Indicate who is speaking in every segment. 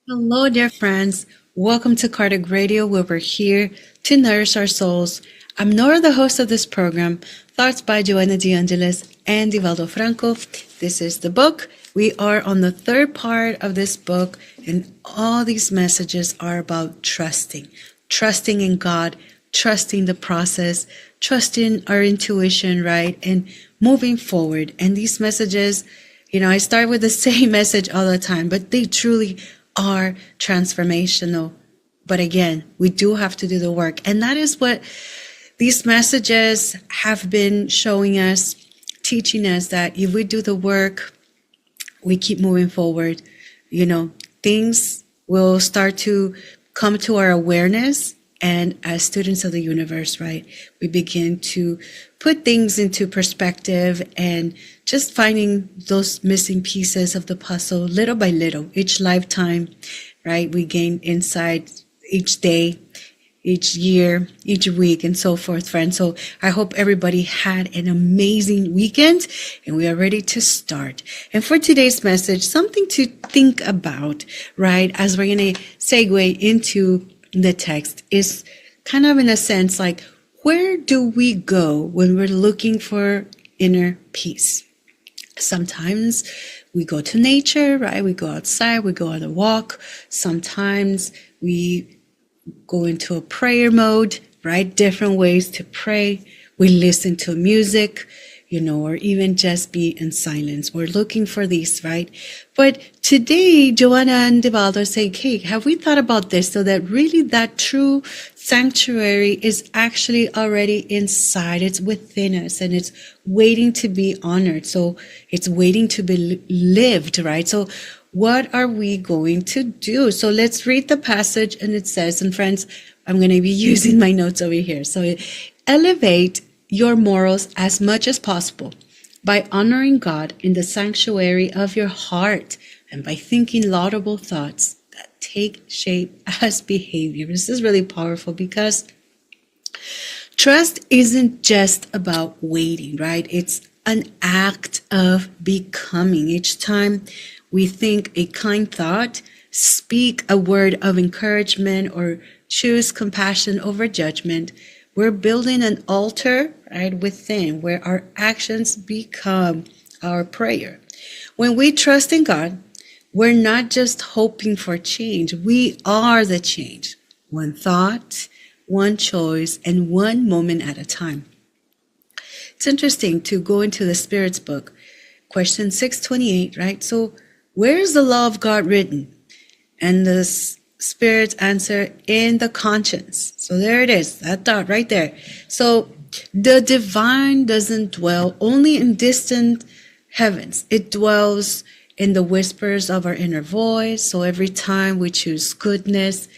Speaker 1: Hello, dear friends. Welcome to Kardec Radio, where we're here to nourish our souls. I'm Norah, the host of this program, thoughts by Joanna de Angelis and Divaldo Franco. This is the book. We are on the third part of this book, and all these messages are about trusting in God, trusting the process, trusting our intuition, right? And moving forward. And these messages, I start with the same message all the time, but they truly are transformational. But again, we do have to do the work. And that is what these messages have been showing us, teaching us that if we do the work, we keep moving forward, things will start to come to our awareness. And as students of the universe, right, we begin to put things into perspective and just finding those missing pieces of the puzzle little by little, each lifetime, right? We gain insight each day, each year, each week, and so forth, friends. So I hope everybody had an amazing weekend and we are ready to start. And for today's message, something to think about, right, as we're going to segue into the text is kind of in a sense like, where do we go when we're looking for inner peace? Sometimes we go to nature, right? We go outside, we go on a walk. Sometimes we go into a prayer mode, right? Different ways to pray. We listen to music, or even just be in silence. We're looking for these, right? But today, Joanna and Divaldo say, hey, have we thought about this so that really that true sanctuary is actually already inside. It's within us and it's waiting to be honored. So it's waiting to be lived, right? So what are we going to do? So let's read the passage, and it says, and friends, I'm going to be using my notes over here. So elevate your morals as much as possible by honoring God in the sanctuary of your heart and by thinking laudable thoughts that take shape as behavior. This is really powerful because trust isn't just about waiting, right? It's an act of becoming. Each time we think a kind thought, speak a word of encouragement, or choose compassion over judgment, we're building an altar, right, within where our actions become our prayer. When we trust in God, we're not just hoping for change. We are the change. One thought, one choice, and one moment at a time. It's interesting to go into the Spirit's book, question 628, right? So where is the law of God written? And the Spirit's answer, in the conscience. So there it is, that thought right there. So the divine doesn't dwell only in distant heavens. It dwells in the whispers of our inner voice. So every time we choose goodness,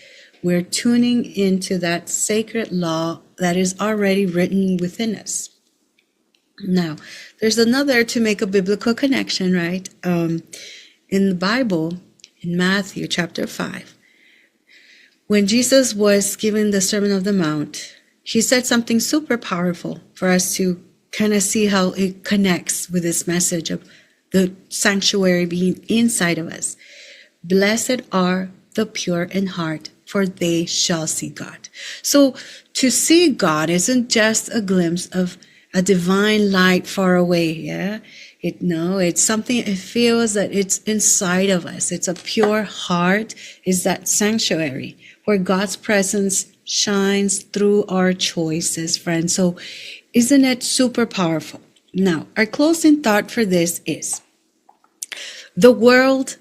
Speaker 1: we're tuning into that sacred law that is already written within us. Now, there's another to make a biblical connection, right? In the Bible, in Matthew chapter 5, when Jesus was giving the Sermon on the Mount, he said something super powerful for us to kind of see how it connects with this message of the sanctuary being inside of us. Blessed are the pure in heart, for they shall see God. So to see God isn't just a glimpse of a divine light far away, yeah? It's something, it feels that it's inside of us. It's a pure heart, is that sanctuary where God's presence shines through our choices, friends. So isn't it super powerful? Now, our closing thought for this is, the world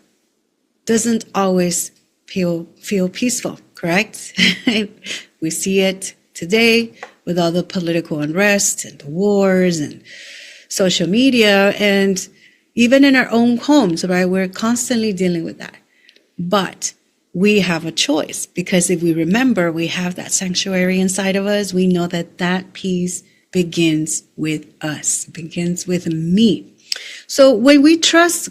Speaker 1: doesn't always feel peaceful, correct? We see it today with all the political unrest and the wars and social media, and even in our own homes, right? We're constantly dealing with that. But we have a choice, because if we remember we have that sanctuary inside of us, we know that that peace begins with us, begins with me. So when we trust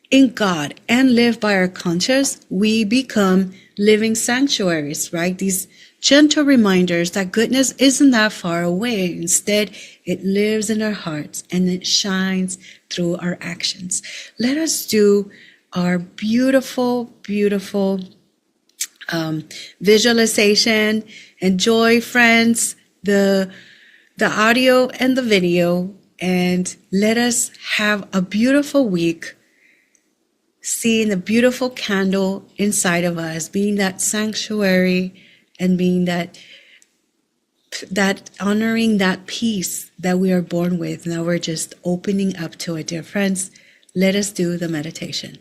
Speaker 1: in God and live by our conscience, we become living sanctuaries, right? These gentle reminders that goodness isn't that far away. Instead, it lives in our hearts and it shines through our actions. Let us do our beautiful, beautiful visualization. Enjoy, friends, the audio and the video, and let us have a beautiful week, seeing the beautiful candle inside of us, being that sanctuary and being that honoring that peace that we are born with. Now we're just opening up to it, dear friends. Let us do the meditation.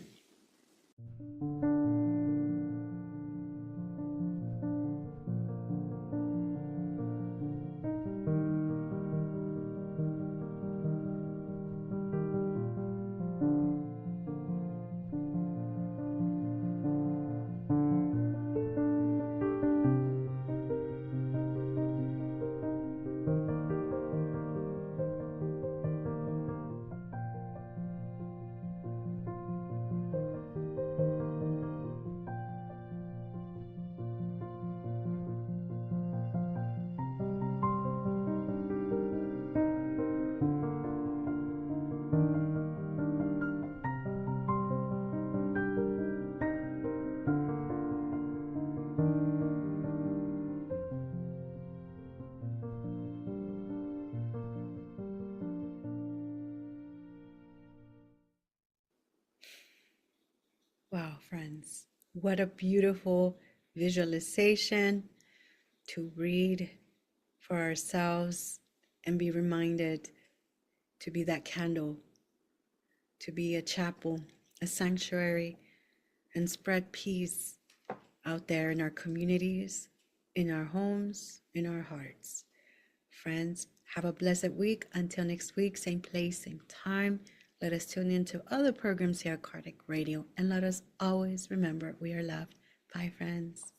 Speaker 1: Wow, friends, what a beautiful visualization to read for ourselves and be reminded to be that candle, to be a chapel, a sanctuary, and spread peace out there in our communities, in our homes, in our hearts. Friends, have a blessed week. Until next week, same place, same time. Let us tune in to other programs here at Kardec Radio, and let us always remember we are loved. Bye, friends.